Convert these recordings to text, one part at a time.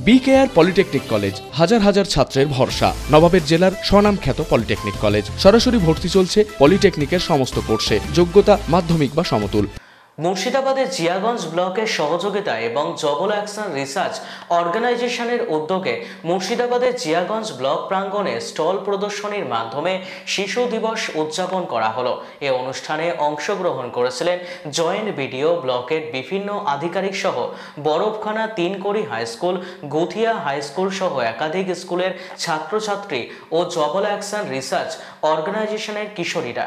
BKR polytechnic college হাজার হাজার ছাত্রের ভরসা। নবাবের জেলার স্বনামখ্যাত পলিটেকনিক কলেজ। সরাসরি ভর্তি চলছে পলিটেকনিকের সমস্ত কোর্সে। যোগ্যতা মাধ্যমিক বা সমতুল। মুর্শিদাবাদের জিয়াগঞ্জ ব্লকের সহযোগিতা এবং জবল অ্যাকশন রিসার্চ অর্গানাইজেশনের উদ্যোগে মুর্শিদাবাদের জিয়াগঞ্জ ব্লক প্রাঙ্গণে স্টল প্রদর্শনীর মাধ্যমে শিশু দিবস উদযাপন করা হলো। এই অনুষ্ঠানে অংশগ্রহণ করেছিলেন জয়েন্ট বিডিও, ব্লকের বিভিন্ন আধিকারিক সহ বরফখানা ৩ কড়ি হাই স্কুল, গুথিয়া হাই স্কুল সহ একাধিক স্কুলের ছাত্রছাত্রী ও জবল অ্যাকশন রিসার্চ অর্গানাইজেশনের কিশোরীরা।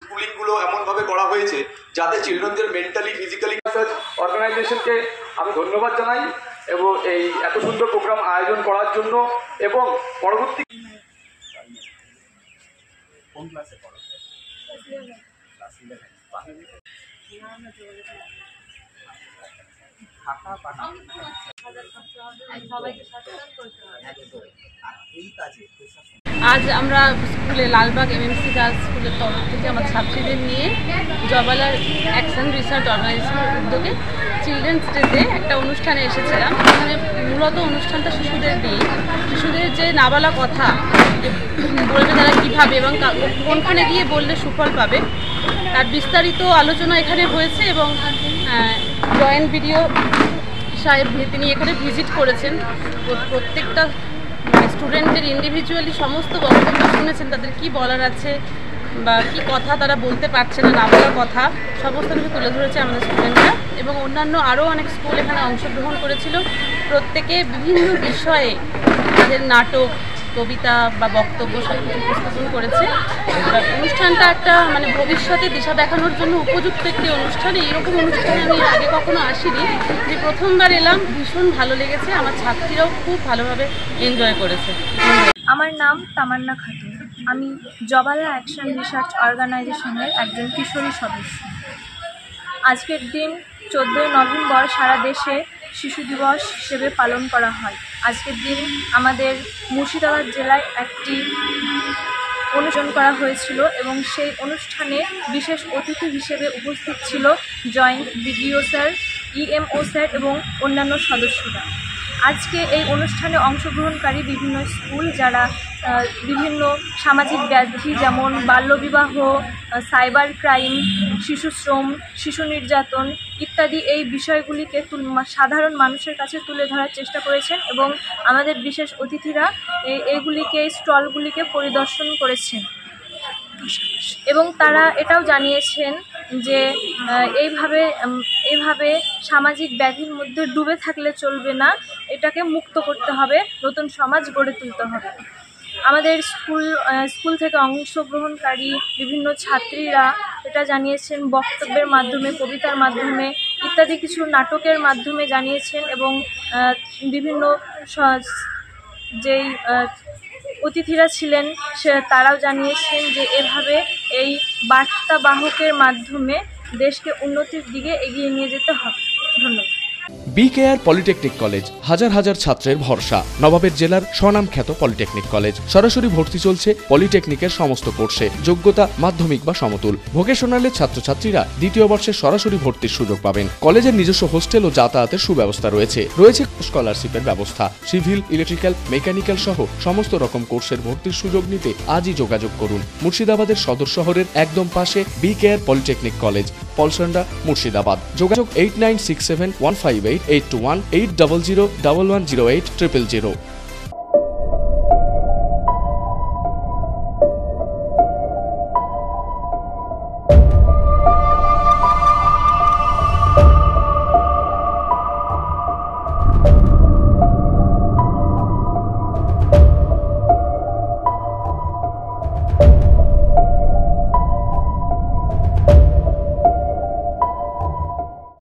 স্কুলিংগুলো এমনভাবে করা হয়েছে যাতে চিলড্রেনদের মেন্টালি ফিজিক্যালি অর্গানাইজেশনকে আমি ধন্যবাদ জানাই এবং এই এত সুন্দর প্রোগ্রাম আয়োজন করার জন্য এবং পরবর্তী আজ আমরা স্কুলে লালবাগ এমএমসি গার্লস স্কুলের তরফ থেকে আমার ছাত্রীদের নিয়ে জবল অ্যাকশন রিসার্চ অর্গানাইজেশনের উদ্যোগে চিলড্রেন্স ডেতে একটা অনুষ্ঠানে এসেছিলাম। এখানে মূলত অনুষ্ঠানটা শিশুদের নিয়ে, শিশুদের যে নাবালা কথা বলবে তারা কীভাবে এবং কোনখানে গিয়ে বললে সুফল পাবে তার বিস্তারিত আলোচনা এখানে হয়েছে এবং জয়েন্ট বিডিও সাহেব তিনি এখানে ভিজিট করেছেন। প্রত্যেকটা স্টুডেন্টদের ইন্ডিভিজুয়ালি সমস্ত বক্তব্য শুনেছেন, তাদের কি বলার আছে বা কি কথা তারা বলতে পারছে না, না বলার কথা সমস্ত কিছু তুলে ধরেছে আমাদের স্টুডেন্টরা এবং অন্যান্য আরও অনেক স্কুল এখানে অংশগ্রহণ করেছিল। প্রত্যেকে বিভিন্ন বিষয়ে তাদের নাটক, কবিতা বা বক্তব্য সব কিছু উপস্থাপন করেছে। অনুষ্ঠানটা একটা ভবিষ্যতে দিশা দেখানোর জন্য উপযুক্ত একটি অনুষ্ঠান। এইরকম অনুষ্ঠানে আমি আগে কখনো আসিনি, যে প্রথমবার এলাম, ভীষণ ভালো লেগেছে। আমার ছাত্রীরাও খুব ভালোভাবে এনজয় করেছে। আমার নাম তামান্না খাতুন, আমি জবল অ্যাকশন রিসার্চ অর্গানাইজেশনের একজন কিশোরী সদস্য। আজকের দিন 14ই নভেম্বর সারা দেশে শিশু দিবস হিসেবে পালন করা হয়। আজকের দিন আমাদের মুর্শিদাবাদ জেলায় একটি অনুষ্ঠান করা হয়েছিল এবং সেই অনুষ্ঠানে বিশেষ অতিথি হিসেবে উপস্থিত ছিল joint BDO sir, EMO sir এবং অন্যান্য সদস্যরা। আজকে এই অনুষ্ঠানে অংশগ্রহণকারী বিভিন্ন স্কুল যারা বিভিন্ন সামাজিক ব্যাধি যেমন বাল্যবিবাহ, সাইবার ক্রাইম, শিশু শ্রম, শিশু নির্যাতন ইত্যাদি এই বিষয়গুলিকে সাধারণ মানুষের কাছে তুলে ধরার চেষ্টা করেছেন এবং আমাদের বিশেষ অতিথিরা এইগুলিকে, স্টলগুলিকে পরিদর্শন করেছেন এবং তারা এটাও জানিয়েছেন যে এইভাবে সামাজিক ব্যাধির মধ্যে ডুবে থাকলে চলবে না, এটাকে মুক্ত করতে হবে, নতুন সমাজ গড়ে তুলতে হবে। আমাদের স্কুল থেকে অংশগ্রহণকারী বিভিন্ন ছাত্রীরা এটা জানিয়েছেন বক্তব্যের মাধ্যমে, কবিতার মাধ্যমে ইত্যাদি কিছু নাটকের মাধ্যমে জানিয়েছেন এবং বিভিন্ন যেই অতিথিরা ছিলেন তারাও জানিয়েছেন যে এভাবে এই বার্তাবাহকের মাধ্যমে দেশকে উন্নতির দিকে এগিয়ে নিয়ে যেতে হবে। ধন্যবাদ। বিকেআর পলিটেকনিক কলেজ হাজার হাজার ছাত্রের ভরসা। নবাবের জেলার স্বনামখ্যাত পলিটেকনিক কলেজ। সরাসরি ভর্তি চলছে পলিটেকনিকের সমস্ত কোর্সে। যোগ্যতা মাধ্যমিক বা সমতুল। ভোকেশনালের ছাত্রছাত্রীরা দ্বিতীয় বর্ষে সরাসরি ভর্তির সুযোগ পাবেন। কলেজের নিজস্ব হোস্টেল ও যাতায়াতের সুব্যবস্থা রয়েছে। স্কলারশিপের ব্যবস্থা। সিভিল, ইলেকট্রিক্যাল, মেকানিক্যাল সহ সমস্ত রকম কোর্সের ভর্তির সুযোগ নিতে আজই যোগাযোগ করুন। মুর্শিদাবাদের সদর শহরের একদম পাশে BKR polytechnic college, Palsanda, Murshidabad. যোগাযোগ 8967158821 8001108 000।